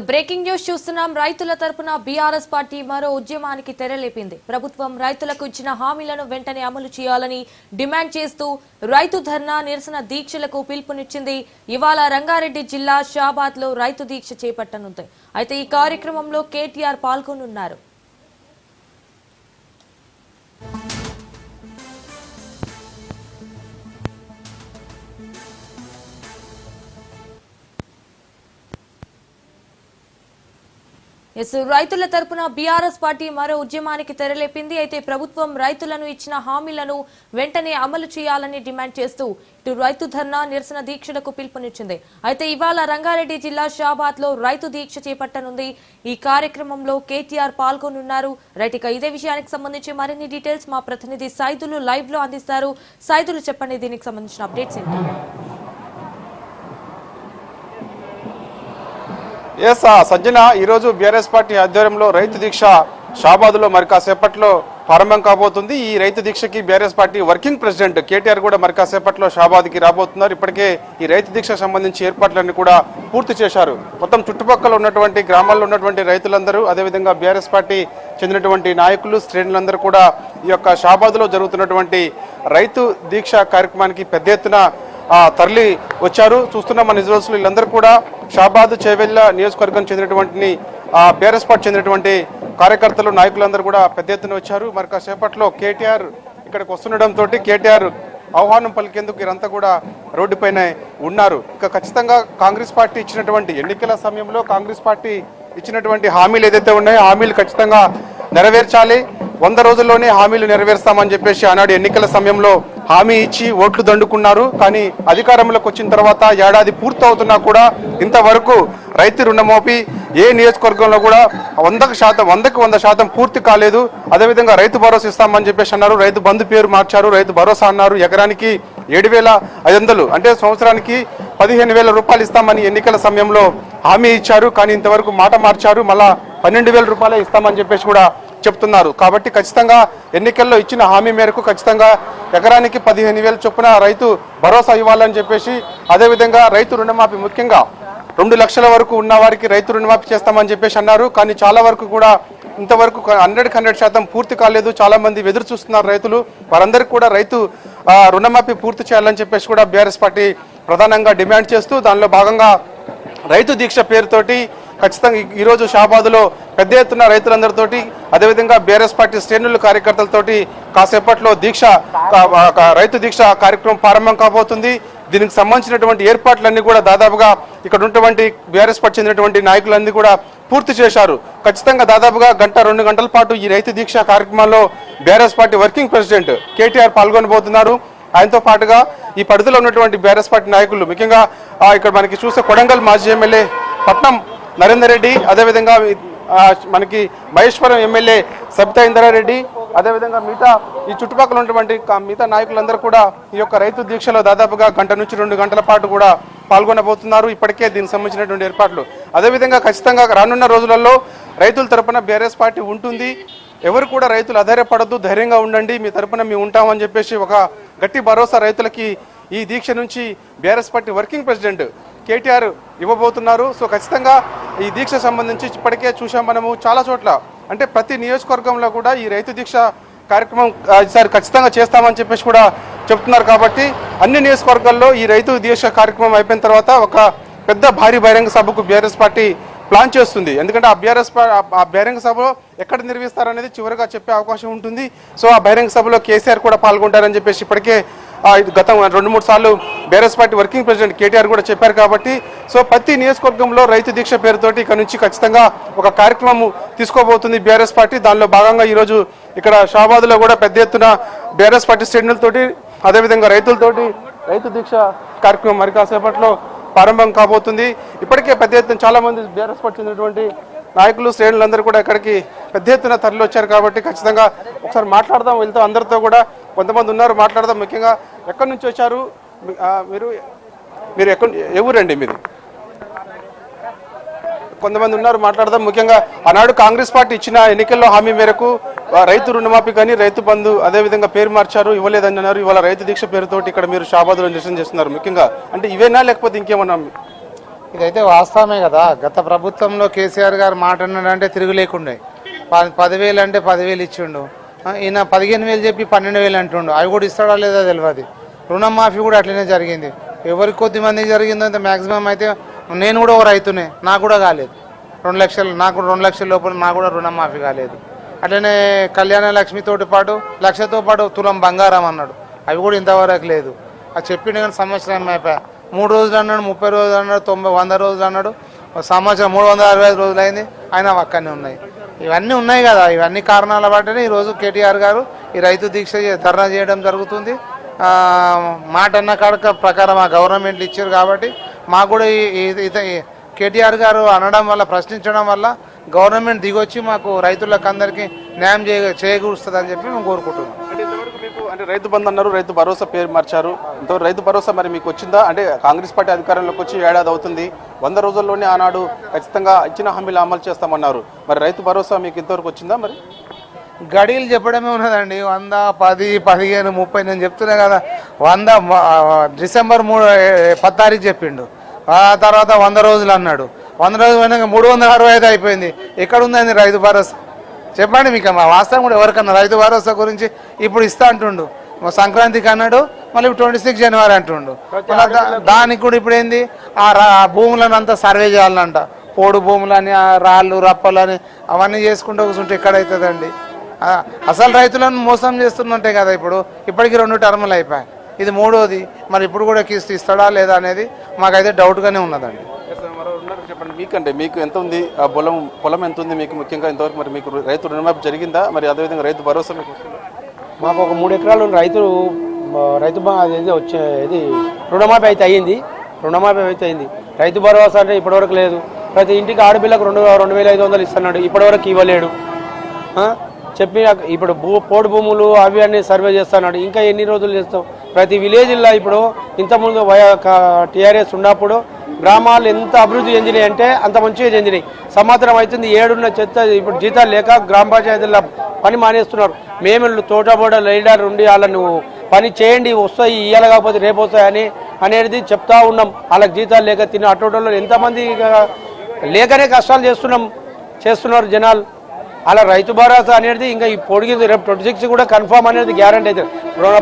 Breaking news చూస్తున్నాం. రైతుల తరపున బీఆర్ఎస్ పార్టీ మరో ఉద్యమానికి తెరలేపింది. ప్రభుత్వం రైతులకు ఇచ్చిన హామీలను వెంటనే అమలు చేయాలని డిమాండ్ చేస్తూ రైతు ధర్నా నిరసన దీక్షలకు పిలుపునిచ్చింది. ఇవాళ రంగారెడ్డి జిల్లా షాబాద్ లో రైతు దీక్ష చేపట్టనుంది. అయితే ఈ కార్యక్రమంలో కేటీఆర్ పాల్గొనున్నారు. రైతుల తరపున బీఆర్ఎస్ పార్టీ మరో ఉద్యమానికి తెరలేపింది. అయితే ప్రభుత్వం రైతులను ఇచ్చిన హామీలను వెంటనే అమలు చేయాలని డిమాండ్ చేస్తూ ఇటు రైతు ధర్నా నిరసన దీక్షలకు పిలుపునిచ్చింది. అయితే ఇవాళ రంగారెడ్డి జిల్లా షాబాద్ లో రైతు దీక్ష చేపట్టనుంది. ఈ కార్యక్రమంలో కేటీఆర్ పాల్గొనున్నారు. రైట్, ఇక ఇదే విషయానికి సంబంధించి మరిన్ని డీటెయిల్స్ మా ప్రతినిధి సైదులు లైవ్ లో అందిస్తారు. సైదులు, చెప్పండి, దీనికి సంబంధించిన అప్డేట్స్ ఏంటి? సంజన, ఈరోజు బీఆర్ఎస్ పార్టీ ఆధ్వర్యంలో రైతు దీక్ష షాబాద్లో మరి కాసేపట్లో ప్రారంభం కాబోతుంది. ఈ రైతు దీక్షకి BRS party working president KTR కూడా మరి కాసేపట్లో షాబాద్కి రాబోతున్నారు. ఇప్పటికే ఈ రైతు దీక్షకు సంబంధించి ఏర్పాట్లన్నీ కూడా పూర్తి చేశారు. మొత్తం చుట్టుపక్కల ఉన్నటువంటి గ్రామాల్లో ఉన్నటువంటి రైతులందరూ, అదేవిధంగా బీఆర్ఎస్ పార్టీ చెందినటువంటి నాయకులు, శ్రేణులందరూ కూడా ఈ యొక్క షాబాద్లో జరుగుతున్నటువంటి రైతు దీక్ష కార్యక్రమానికి పెద్ద ఎత్తున తరలి వచ్చారు. చూస్తున్న మన నిజాల్స్లో వీళ్ళందరూ కూడా షాబాద్ చేవెళ్ళ నియోజకవర్గం చెందినటువంటి బీఆర్ఎస్ పార్టీ చెందినటువంటి కార్యకర్తలు, నాయకులందరూ కూడా పెద్ద ఎత్తున వచ్చారు. మరి కాసేపట్లో కేటీఆర్ ఇక్కడికి వస్తుండడంతో కేటీఆర్ ఆహ్వానం పలికేందుకు వీరంతా కూడా రోడ్డుపైన ఉన్నారు. ఇక ఖచ్చితంగా కాంగ్రెస్ పార్టీ ఇచ్చినటువంటి ఎన్నికల సమయంలో కాంగ్రెస్ పార్టీ ఇచ్చినటువంటి హామీలు ఏదైతే ఉన్నాయో హామీలు ఖచ్చితంగా నెరవేర్చాలి. 100 రోజుల్లోనే హామీలు నెరవేరుస్తామని చెప్పేసి ఆనాడు ఎన్నికల సమయంలో హామీ ఇచ్చి ఓట్లు దండుకున్నారు. కానీ అధికారంలోకి వచ్చిన తర్వాత ఏడాది పూర్తవుతున్నా కూడా ఇంతవరకు రైతు రుణమాఫీ ఏ నియోజకవర్గంలో కూడా 100% పూర్తి కాలేదు. అదేవిధంగా రైతు భరోసా ఇస్తామని చెప్పేసి అన్నారు. రైతు బంధు పేరు మార్చారు, రైతు భరోసా అన్నారు. ఎకరానికి 7,500 అంటే సంవత్సరానికి 15,000 రూపాయలు ఇస్తామని ఎన్నికల సమయంలో హామీ ఇచ్చారు. కానీ ఇంతవరకు మాట మార్చారు, మళ్ళా 12,000 రూపాయలే ఇస్తామని చెప్పేసి కూడా చెప్తున్నారు. కాబట్టి ఖచ్చితంగా ఎన్నికల్లో ఇచ్చిన హామీ మేరకు ఖచ్చితంగా ఎకరానికి 15,000 చొప్పున రైతు భరోసా ఇవ్వాలని చెప్పేసి, అదేవిధంగా రైతు రుణమాఫీ ముఖ్యంగా 2 లక్షల వరకు ఉన్న వారికి రైతు రుణమాఫీ చేస్తామని చెప్పేసి అన్నారు. కానీ చాలా వరకు కూడా ఇంతవరకు 100% పూర్తి కాలేదు. చాలా మంది ఎదురు చూస్తున్నారు రైతులు. వారందరికీ కూడా రైతు రుణమాఫీ పూర్తి చేయాలని చెప్పేసి కూడా బీఆర్ఎస్ పార్టీ ప్రధానంగా డిమాండ్ చేస్తూ దానిలో భాగంగా రైతు దీక్ష పేరుతోటి ఖచ్చితంగా ఈరోజు షాబాద్లో పెద్ద ఎత్తున రైతులందరితోటి, అదేవిధంగా బీఆర్ఎస్ పార్టీ శ్రేణులు కార్యకర్తలతోటి కాసేపట్లో రైతు దీక్ష కార్యక్రమం ప్రారంభం కాబోతుంది. దీనికి సంబంధించినటువంటి ఏర్పాట్లన్నీ కూడా దాదాపుగా ఇక్కడ ఉన్నటువంటి బీఆర్ఎస్ పార్టీ చెందినటువంటి నాయకులన్నీ కూడా పూర్తి చేశారు. ఖచ్చితంగా దాదాపుగా 1-2 గంటల పాటు ఈ రైతు దీక్ష కార్యక్రమంలో BRS party working president KTR పాల్గొనబోతున్నారు. ఆయనతో పాటుగా ఈ పరిధిలో ఉన్నటువంటి బీఆర్ఎస్ పార్టీ నాయకులు, ముఖ్యంగా ఇక్కడ మనకి చూస్తే కొడంగల్ మాజీ ఎమ్మెల్యే పట్నం నరేందర్ రెడ్డి, అదేవిధంగా మనకి మహేశ్వరం ఎమ్మెల్యే సబితా ఇంద్రారెడ్డి, అదేవిధంగా మిగతా ఈ చుట్టుపక్కల ఉన్నటువంటి మిగతా నాయకులందరూ కూడా ఈ యొక్క రైతు దీక్షలో దాదాపుగా 1 నుంచి 2 గంటల పాటు కూడా పాల్గొనబోతున్నారు. ఇప్పటికే దీనికి సంబంధించినటువంటి ఏర్పాట్లు, అదేవిధంగా ఖచ్చితంగా రానున్న రోజులలో రైతుల తరపున బీఆర్ఎస్ పార్టీ ఉంటుంది. ఎవరు కూడా రైతులు అధైర్యపడద్దు, ధైర్యంగా ఉండండి, మీ తరపున మేము ఉంటామని చెప్పేసి ఒక గట్టి భరోసా రైతులకి ఈ దీక్ష నుంచి BRS party working president KTR ఇవ్వబోతున్నారు. సో ఖచ్చితంగా ఈ దీక్ష సంబంధించి ఇప్పటికే చూసాం మనము చాలా చోట్ల, అంటే ప్రతి నియోజకవర్గంలో కూడా ఈ రైతు దీక్ష కార్యక్రమం ఈసారి ఖచ్చితంగా చేస్తామని చెప్పేసి కూడా చెప్తున్నారు. కాబట్టి అన్ని నియోజకవర్గాల్లో ఈ రైతు దీక్ష కార్యక్రమం అయిపోయిన తర్వాత ఒక పెద్ద భారీ బహిరంగ సభకు బీఆర్ఎస్ పార్టీ ప్లాన్ చేస్తుంది. ఎందుకంటే ఆ బహిరంగ సభలో ఎక్కడ నిర్వహిస్తారనేది చివరిగా చెప్పే అవకాశం ఉంటుంది. సో ఆ బహిరంగ సభలో కేసీఆర్ కూడా పాల్గొంటారని చెప్పేసి ఇప్పటికే గత 2-3 సార్లు BRS party working president KTR కూడా చెప్పారు. కాబట్టి సో ప్రతి నియోజకవర్గంలో రైతు దీక్ష పేరుతోటి ఇక్కడ నుంచి ఖచ్చితంగా ఒక కార్యక్రమం తీసుకోబోతుంది బీఆర్ఎస్ పార్టీ. దానిలో భాగంగా ఈరోజు ఇక్కడ షాబాద్లో కూడా పెద్ద ఎత్తున బీఆర్ఎస్ పార్టీ శ్రేణులతోటి, అదేవిధంగా రైతులతోటి రైతు దీక్ష కార్యక్రమం మరి కాసేపట్లో ప్రారంభం కాబోతుంది. ఇప్పటికే పెద్ద ఎత్తున చాలా మంది బీఆర్ఎస్ పార్టీ చెందినటువంటి నాయకులు, శ్రేణులందరూ కూడా ఇక్కడికి పెద్ద ఎత్తున తరలి వచ్చారు. కాబట్టి ఖచ్చితంగా ఒకసారి మాట్లాడదాం వెళ్తాం అందరితో కూడా. కొంతమంది ఉన్నారు, మాట్లాడదాం. ముఖ్యంగా ఎక్కడి నుంచి వచ్చారు మీరు? ఎవరండి మీది? కొంతమంది ఉన్నారు, మాట్లాడదాం. ముఖ్యంగా ఆనాడు కాంగ్రెస్ పార్టీ ఇచ్చిన ఎన్నికల్లో హామీ మేరకు రైతు రుణమాఫీ కానీ రైతు బంధు అదేవిధంగా పేరు మార్చారు, ఇవ్వలేదని అన్నారు. ఇవాళ రైతు దీక్ష పేరుతోటి ఇక్కడ మీరు షాబాద్లో నిరసన చేస్తున్నారు. ముఖ్యంగా అంటే ఇవేనా లేకపోతే ఇంకేమన్నా? ఇదైతే వాస్తవమే కదా. గత ప్రభుత్వంలో కేసీఆర్ గారు మాట అన్నాడంటే తిరుగు లేకుండే. 10,000 అంటే 10,000 ఇచ్చిండు. ఈయన 15,000 చెప్పి 12,000 అంటుండు. అవి కూడా ఇస్తాడా లేదా తెలియదు. రుణమాఫీ కూడా అట్లనే జరిగింది. ఎవరికి కొద్ది మందికి జరిగిందంటే మ్యాక్సిమం అయితే నేను కూడా ఒక రైతునే, నాకు కూడా కాలేదు. 2 లక్షలు, నాకు 2 లక్షల లోపల నాకు కూడా రుణమాఫీ కాలేదు. అట్లనే కళ్యాణ లక్ష్మితోటి పాటు 1,00,000తో పాటు తులం బంగారం అన్నాడు, అవి కూడా ఇంతవరకు లేదు. అది చెప్పిండు కానీ సంవత్సరం అయిపోయా. 3 రోజులు అన్నాడు, 30 రోజులు అన్నాడు, 90, 100 రోజులు అన్నాడు. సంవత్సరం 365 రోజులు అయింది, ఆయన అక్కడనే ఉన్నాయి. ఇవన్నీ ఉన్నాయి కదా. ఇవన్నీ కారణాల బట్టినే ఈరోజు కేటీఆర్ గారు ఈ రైతు దీక్ష ధర్నా చేయడం జరుగుతుంది. మాట అన్న కాడక ప్రకారం ఆ గవర్నమెంట్లు ఇచ్చారు కాబట్టి మాకు కూడా కేటీఆర్ గారు అనడం వల్ల, ప్రశ్నించడం వల్ల గవర్నమెంట్ దిగొచ్చి మాకు రైతులకు అందరికీ న్యాయం చేకూరుస్తుందని చెప్పి మేము కోరుకుంటున్నాం. అంటే ఇంతవరకు మీకు అంటే రైతు బంధు అన్నారు, రైతు భరోసా పేరు మార్చారు. ఇంతవరకు రైతు భరోసా మరి మీకు వచ్చిందా? అంటే కాంగ్రెస్ పార్టీ అధికారంలోకి వచ్చి ఏడాది అవుతుంది. 100 రోజుల్లోనే ఆనాడు ఖచ్చితంగా ఇచ్చిన హామీలు అమలు చేస్తామన్నారు. మరి రైతు భరోసా మీకు ఇంతవరకు వచ్చిందా? మరి గడియలు చెప్పడమే ఉన్నదండి. 100, 10, 15, 30 నేను చెప్తున్నా కదా. 100 డిసెంబర్ 10 తారీఖు చెప్పిండు. ఆ తర్వాత 100 రోజులు అన్నాడు. 100 రోజులు పోయినాక 365 అయిపోయింది. ఎక్కడుందండి రైతు భరోసా? చెప్పండి మీకు. మా వాస్తవం కూడా ఎవరికన్నా రైతు భరోసా గురించి ఇప్పుడు ఇస్తా అంటుండు. సంక్రాంతికి అన్నాడు, మళ్ళీ 26 జనవరి అంటుండు. దానికి కూడా ఇప్పుడు ఏంది, ఆ భూములను అంతా సర్వే చేయాలంట. పోడు భూములని, ఆ రాళ్ళు రప్పలని అవన్నీ చేసుకుంటూ కూర్చుంటే ఎక్కడవుతుందండి? అసలు రైతులను మోసం చేస్తున్నట్టే కదా. ఇప్పటికి 2 టర్ములు అయిపోయాయి, ఇది 3వది. మరి ఇప్పుడు కూడా కిస్తీ ఇస్తాడా లేదా అనేది మాకైతే డౌట్గానే ఉన్నదండి. చెప్పండి, మీకంటే మీకు ఎంత ఉంది? ఆ పొలం ఎంత ఉంది మీకు? ముఖ్యంగా ఇంతవరకు మరి మీకు రైతు రుణమాఫీ జరిగిందా? మరి అదేవిధంగా రైతు భరోసా మీకు వస్తుందా? మాకు ఒక 3 ఎకరాలు రైతు ఇది రుణమాఫీ అయితే అయ్యింది. రైతు భరోసా అంటే ఇప్పటివరకు లేదు. ప్రతి ఇంటికి ఆడపిల్లకు 2,500 ఇస్తున్నాడు, ఇప్పటివరకు ఇవ్వలేడు. చెప్పి ఇప్పుడు పోడు భూములు అవి అన్నీ సర్వే చేస్తున్నాడు. ఇంకా ఎన్ని రోజులు చేస్తాం? ప్రతి విలేజ్లో ఇప్పుడు ఇంతకుముందు టీఆర్ఎస్ ఉన్నప్పుడు గ్రామాలు ఎంత అభివృద్ధి చెందినాయి అంటే అంత మంచిగా చెందినాయి. సంవత్సరం అవుతుంది, ఏడున్న చెత్త ఇప్పుడు జీతాలు లేక గ్రామ పంచాయతీల పని మానేస్తున్నారు. మేము తోటబోడ లీడర్ ఉండి వాళ్ళను పని చేయండి, వస్తాయి, ఇయ్యాల కాకపోతే రేపు వస్తాయి అనేది చెప్తా ఉన్నాం. వాళ్ళకి జీతాలు లేక తిన్న అటోటోళ్ళు ఎంతమంది లేకనే కష్టాలు చేస్తున్నారు జనాలు. అలా రైతు భరోసా అనేది ఇంకా ఈ పొడిగింది. రేపు 26 కూడా కన్ఫామ్ అనేది గ్యారంటీ అవుతుంది.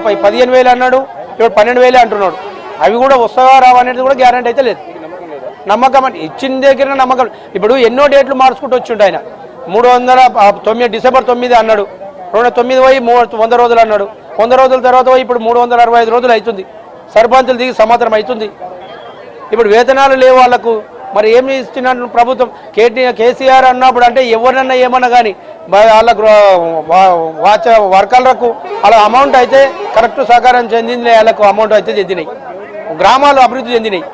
15,000 అన్నాడు, ఇప్పుడు 12,000 అంటున్నాడు. అవి కూడా వస్తావా రావా అనేది కూడా గ్యారంటీ అయితే లేదు. నమ్మకం అంటే ఇచ్చిన దగ్గర నమ్మకం. ఇప్పుడు ఎన్నో డేట్లు మార్చుకుంటూ వచ్చిండు ఆయన. 309 డిసెంబర్ 9 అన్నాడు, 9 పోయి 100 రోజులు అన్నాడు. 100 రోజుల తర్వాత పోయి ఇప్పుడు 365 రోజులు అవుతుంది. సర్పంచులు దిగి సంవత్సరం అవుతుంది. ఇప్పుడు వేతనాలు లేవు వాళ్ళకు. మరి ఏమి ఇస్తున్నారు ప్రభుత్వం? కేసీఆర్ అన్నప్పుడు అంటే ఎవరినన్నా ఏమన్నా కానీ వాళ్ళకు వర్కర్లకు అలా అమౌంట్ అయితే కరెక్ట్ సహకారం చెందింది. వాళ్ళకు అమౌంట్ అయితే చెందినాయి, గ్రామాలు అభివృద్ధి చెందినాయి.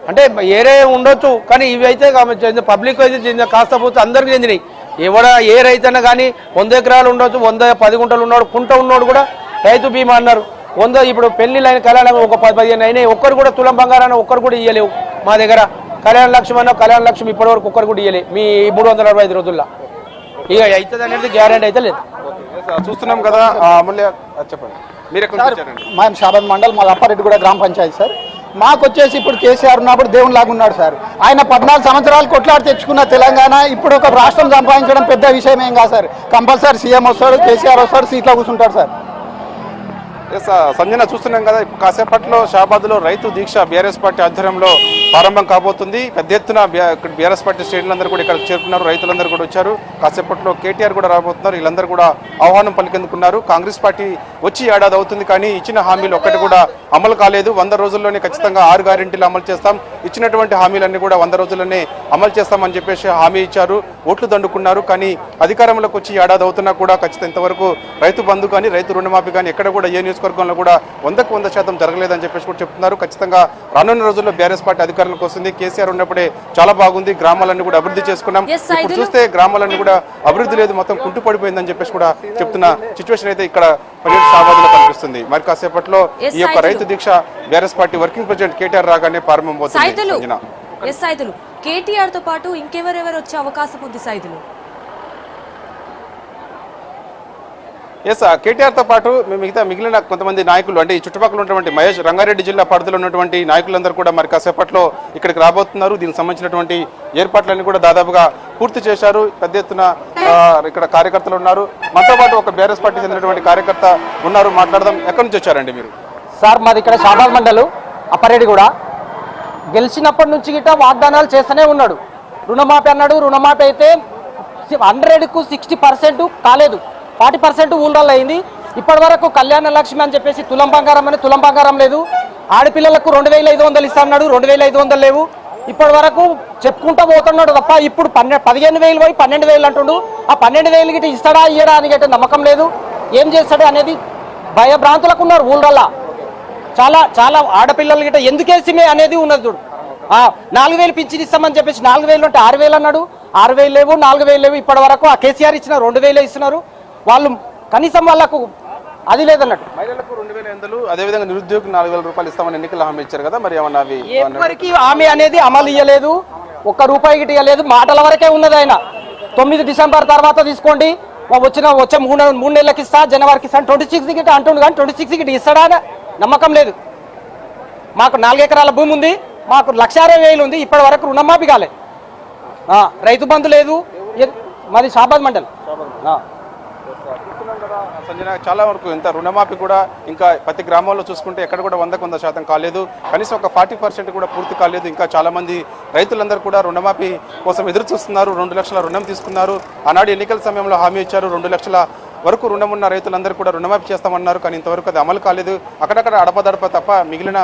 అంటే ఏరే ఉండొచ్చు కానీ ఇవి అయితే పబ్లిక్ అయితే చెందిన కాస్త పోతే అందరికీ చెందినాయి. ఏ రైతన్నా కానీ 100 ఎకరాలు ఉండొచ్చు, 110 గుంటలు ఉన్నాడు, కుంట ఉన్నాడు కూడా రైతు బీమా అన్నారు. 100 ఇప్పుడు పెళ్లిళ్ళు అయిన కళ్యాణం ఒక 10-15 అయినాయి, ఒక్కరు కూడా తులం బంగారాన్ని ఒక్కరు కూడా ఇవ్వలేవు మా దగ్గర. కళ్యాణ లక్ష్మి ఇప్పటివరకు ఒక్కరు కూడా ఇవ్వలేదు మీ 365 రోజుల్లో. ఇక అవుతుంది అనేది గ్యారెంటీ అయితే లేదు. చూస్తున్నాం కదా. చెప్పండి, మీరు మేము షాబాద్ మండల్, మా అప్పారెడ్డి కూడా గ్రామ పంచాయతీ సార్. మాకు వచ్చేసి ఇప్పుడు కేసీఆర్ ఉన్నప్పుడు దేవుని లాగా ఉన్నాడు సార్. ఆయన 14 సంవత్సరాలు కొట్లాడి తెచ్చుకున్న తెలంగాణ ఇప్పుడు ఒక రాష్ట్రం సంపాదించడం పెద్ద విషయం ఏం కాదు సార్. కంపల్సరీ సీఎం వస్తాడు, కేసీఆర్ వస్తాడు, సీట్లో కూర్చుంటాడు సార్. సంజన, చూస్తున్నాం కదా, కాసేపట్లో షాబాద్లో రైతు దీక్ష బీఆర్ఎస్ పార్టీ ఆధ్వర్యంలో ప్రారంభం కాబోతుంది. పెద్ద ఎత్తున బీఆర్ఎస్ పార్టీ శ్రేణులందరూ కూడా ఇక్కడ చేరుకున్నారు, రైతులందరూ కూడా వచ్చారు. కాసేపట్లో కేటీఆర్ కూడా రాబోతున్నారు. వీళ్ళందరూ కూడా ఆహ్వానం పలికేందుకున్నారు. కాంగ్రెస్ పార్టీ వచ్చి ఏడాది అవుతుంది కానీ ఇచ్చిన హామీలు ఒక్కటి కూడా అమలు కాలేదు. 100 రోజుల్లోనే ఖచ్చితంగా 6 గ్యారెంటీలు అమలు చేస్తాం, ఇచ్చినటువంటి హామీలన్నీ కూడా 100 రోజుల్లోనే అమలు చేస్తామని చెప్పేసి హామీ ఇచ్చారు, ఓట్లు దండుకున్నారు. కానీ అధికారంలోకి వచ్చి ఏడాది అవుతున్నా కూడా ఖచ్చితంగా ఇంతవరకు రైతు బంధు కానీ రైతు రుణమాఫీ కానీ ఎక్కడ కూడా ఏ నియోజకవర్గంలో కూడా 100% జరగలేదని చెప్పేసి కూడా చెప్తున్నారు. ఖచ్చితంగా రానున్న రోజుల్లో బీఆర్ఎస్ పార్టీ అధికారంలోకి వస్తుంది. కేసీఆర్ ఉన్నప్పుడే చాలా బాగుంది, గ్రామాలన్నీ కూడా అభివృద్ధి చేసుకున్నాం. ఇప్పుడు చూస్తే గ్రామాలన్నీ కూడా అభివృద్ధి లేదు, మొత్తం కుంటుపడిపోయిందని చెప్పేసి కూడా చెప్తున్న సిచ్యువేషన్ అయితే ఇక్కడ షాబాద్లో కనిపిస్తుంది. మరి కాసేపట్లో ఈ యొక్క రైతు దీక్ష BRS party working president KTR రాగానే ప్రారంభమవుతుంది. కేటీఆర్ తో పాటు ఇంకెవరెవరు వచ్చే అవకాశం ఉంది సైదులు? ఎస్ కేటీఆర్తో పాటు మిగిలిన కొంతమంది నాయకులు అంటే ఈ చుట్టుపక్కల ఉన్నటువంటి మహేష్ రంగారెడ్డి జిల్లా పరిధిలో ఉన్నటువంటి నాయకులందరూ కూడా మరి కాసేపట్లో ఇక్కడికి రాబోతున్నారు. దీనికి సంబంధించినటువంటి ఏర్పాట్లన్నీ కూడా దాదాపుగా పూర్తి చేశారు. పెద్ద ఎత్తున ఇక్కడ కార్యకర్తలు ఉన్నారు. మనతో పాటు ఒక బీఆర్ఎస్ పార్టీ చెందినటువంటి కార్యకర్త ఉన్నారు, మాట్లాడదాం. ఎక్కడి నుంచి వచ్చారండి మీరు? సార్ మాది ఇక్కడ షాబాద్ మండలం అప్పారెడ్డి కూడా. గెలిచినప్పటి నుంచి గిట్ట వాగ్దానాలు చేస్తూనే ఉన్నాడు. రుణమాఫీ అన్నాడు. రుణమాఫీ అయితే 100కు 60% కాలేదు, 40% ఊళ్ళల్లో అయింది. ఇప్పటి వరకు కళ్యాణ లక్ష్మి అని చెప్పేసి తులం బంగారం లేదు. ఆడపిల్లలకు 2500 ఇస్తా అన్నాడు, 2500 లేవు. ఇప్పటి వరకు చెప్పుకుంటూ పోతున్నాడు తప్ప ఇప్పుడు 15,000 పోయి 12,000 అంటుండు. ఆ 12,000 గిట్ట ఇస్తాడా ఇయ్యడా అని గట్ట నమ్మకం లేదు. ఏం చేస్తాడు అనేది భయభ్రాంతులకు ఉన్నారు ఊళ్ళల్లో. చాలా చాలా ఆడపిల్లలు గిట్ట ఎందుకేసిమే అనేది ఉన్నది చూడు. 4,000 పింఛన్ ఇస్తామని చెప్పేసి 4,000 అంటే 6,000 అన్నాడు. 6,000 లేవు, 4,000 లేవు. ఇప్పటి వరకు ఆ కేసీఆర్ ఇచ్చిన 2,000 ఇస్తున్నారు. వాళ్ళు కనీసం వాళ్ళకు అది లేదన్నట్టు. మహిళలకు 2,500, అదేవిధంగా నిరుద్యోగికి 4,000 రూపాయలు ఇస్తామని ఎన్నికలు హామీ ఇచ్చారు కదా, మరి ఏమన్నా అవి ఎవరికి హామీ అనేది అమలు ఇయ్యలేదు. ₹1 గిట్ట ఇవ్వలేదు, మాటల వరకే ఉన్నది. ఆయన 9 డిసెంబర్ తర్వాత తీసుకోండి, వచ్చే 3 నెలలకి ఇస్తా, జనవరికి ఇస్తా, 26 గిట్ట అంటుండు. కానీ 26 గిట్ట ఇస్తాడా నమ్మకం లేదు. మాకు 4 ఎకరాల భూమి ఉంది, మాకు 1,60,000 ఉంది. ఇప్పటి వరకు రుణమాఫీ కాలే, రైతు బంధు లేదు. మాది షాబాద్ మండలం. సంజన, చాలా వరకు ఇంత రుణమాఫీ కూడా ఇంకా ప్రతి గ్రామాల్లో చూసుకుంటే ఎక్కడ కూడా 100% కాలేదు. కనీసం ఒక 40% కూడా పూర్తి కాలేదు. ఇంకా చాలా మంది రైతులందరూ కూడా రుణమాఫీ కోసం ఎదురు చూస్తున్నారు. 2 లక్షల రుణం తీసుకున్నారు. ఆనాడు ఎన్నికల సమయంలో హామీ ఇచ్చారు. 2 లక్షల వరకు రుణం ఉన్న రైతులందరూ కూడా రుణమాఫీ చేస్తామన్నారు. కానీ ఇంతవరకు అది అమలు కాలేదు. అక్కడక్కడ అడపదడప తప్ప మిగిలిన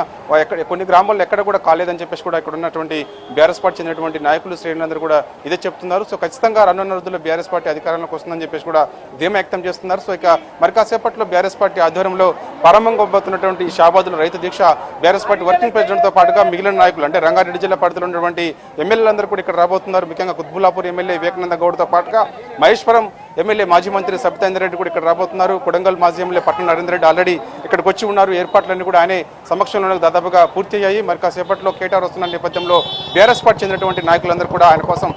కొన్ని గ్రామాల్లో ఎక్కడ కూడా కాలేదని చెప్పేసి కూడా ఇక్కడ ఉన్నటువంటి బీఆర్ఎస్ పార్టీ చెందినటువంటి నాయకులు, శ్రేణులందరూ కూడా ఇదే చెప్తున్నారు. సో ఖచ్చితంగా రానున్న రోజుల్లో బీఆర్ఎస్ పార్టీ అధికారంలోకి వస్తుందని చెప్పేసి కూడా ధీమా వ్యక్తం చేస్తున్నారు. సో ఇక మరి కాసేపట్లో బీఆర్ఎస్ పార్టీ ఆధ్వర్యంలో ప్రారంభం కాబోతున్నటువంటి షాబాద్లో రైతు దీక్ష బీఆర్ఎస్ పార్టీ వర్కింగ్ ప్రెసిడెంట్తో పాటుగా మిగిలిన నాయకులు అంటే రంగారెడ్డి జిల్లా పరిధిలో ఉన్నటువంటి ఎమ్మెల్యేలందరూ కూడా ఇక్కడ రాబోతున్నారు. ముఖ్యంగా కుత్బుల్లాపూర్ ఎమ్మెల్యే వివేకానంద గౌడ్తో పాటుగా మహేశ్వరం ఎమ్మెల్యే మాజీ మంత్రి సబితాందర్ రెడ్డి కూడా ఇక్కడ రాబోతున్నారు. కొడంగల్ మాజీ ఎమ్మెల్యే పట్టణ నరేందర్ రెడ్డి ఆల్రెడీ ఇక్కడికి వచ్చి ఉన్నారు. ఏర్పాట్లన్నీ కూడా ఆయనే సమక్షంలో దాదాపుగా పూర్తి అయ్యాయి. మరి కాసేపట్లో కేటీఆర్ వస్తున్న నేపథ్యంలో బీఆర్ఎస్ పార్టీ చెందినటువంటి నాయకులందరూ కూడా ఆయన కోసం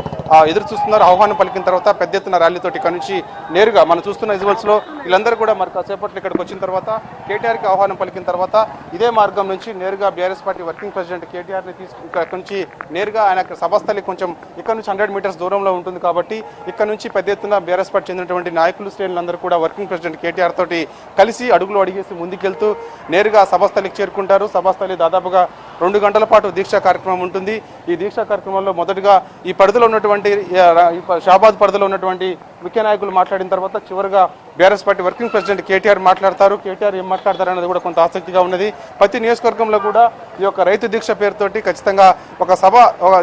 ఎదురు చూస్తున్నారు. ఆహ్వానం పలికిన తర్వాత పెద్ద ఎత్తున ర్యాలీతోటి ఇక్కడ నుంచి నేరుగా మనం చూస్తున్న విజువల్స్లో వీళ్ళందరూ కూడా మరి కాసేపట్లో ఇక్కడికి వచ్చిన తర్వాత కేటీఆర్కి ఆహ్వానం పలికిన తర్వాత ఇదే మార్గం నుంచి నేరుగా బీఆర్ఎస్ పార్టీ వర్కింగ్ ప్రెసిడెంట్ కేటీఆర్ని తీసుకుని ఇక్కడ నుంచి నేరుగా ఆయన సభస్థలి కొంచెం ఇక్కడ నుంచి 100 మీటర్స్ దూరంలో ఉంటుంది కాబట్టి ఇక్కడ నుంచి పెద్ద ఎత్తున బీఆర్ఎస్ పార్టీ చెందినటువంటి నాయకులు, శ్రేణులందరూ కూడా వర్కింగ్ ప్రెసిడెంట్ కేటీఆర్ తోటి కలిసి అడుగులు అడిగేసి ముందుకెళ్తూ నేరుగా సభస్థలికి చేరుకుంటారు. సభస్థలి దాదాపుగా 2 గంటల పాటు దీక్షా కార్యక్రమం ఉంటుంది. ఈ దీక్షా కార్యక్రమంలో మొదటగా ఈ పరిధిలో ఉన్నటువంటి షాబాద్ పరిధిలో ఉన్నటువంటి ముఖ్య నాయకులు మాట్లాడిన తర్వాత చివరిగా BRS party working president KTR మాట్లాడతారు. కేటీఆర్ ఏం మాట్లాడతారు అనేది కూడా కొంత ఆసక్తిగా ఉన్నది. ప్రతి నియోజకవర్గంలో కూడా ఈ యొక్క రైతు దీక్ష పేరుతోటి ఖచ్చితంగా ఒక సభ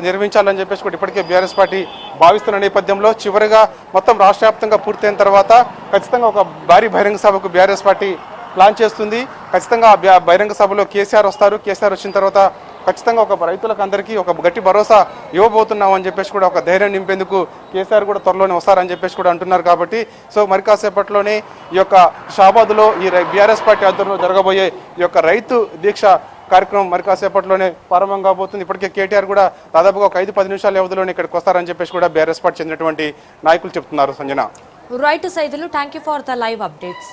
నిర్వహించాలని చెప్పేసి కూడా ఇప్పటికే బీఆర్ఎస్ పార్టీ భావిస్తున్న నేపథ్యంలో చివరిగా మొత్తం రాష్ట్ర వ్యాప్తంగా పూర్తయిన తర్వాత ఖచ్చితంగా ఒక భారీ బహిరంగ సభకు బీఆర్ఎస్ పార్టీ ప్లాన్ చేస్తుంది. ఖచ్చితంగా బహిరంగ సభలో కేసీఆర్ వస్తారు. కేసీఆర్ వచ్చిన తర్వాత ఖచ్చితంగా ఒక రైతులకు అందరికీ ఒక గట్టి భరోసా ఇవ్వబోతున్నాం అని చెప్పేసి కూడా ఒక ధైర్యం నింపేందుకు కేసీఆర్ కూడా త్వరలోనే వస్తారని చెప్పేసి కూడా అంటున్నారు. కాబట్టి సో మరి కాసేపట్లోనే ఈ యొక్క షాబాద్లో ఈ బీఆర్ఎస్ పార్టీ ఆధ్వర్యంలో జరగబోయే ఈ యొక్క రైతు దీక్ష కార్యక్రమం మరి కాసేపట్లోనే ప్రారంభం కాబోతుంది. ఇప్పటికే కేటీఆర్ కూడా దాదాపుగా ఒక 5-10 నిమిషాల వ్యవధిలోనే ఇక్కడికి వస్తారని చెప్పేసి కూడా బీఆర్ఎస్ పార్టీ చెందినటువంటి నాయకులు చెప్తున్నారు. Sanjana, right Saidulu, thank you for the live updates.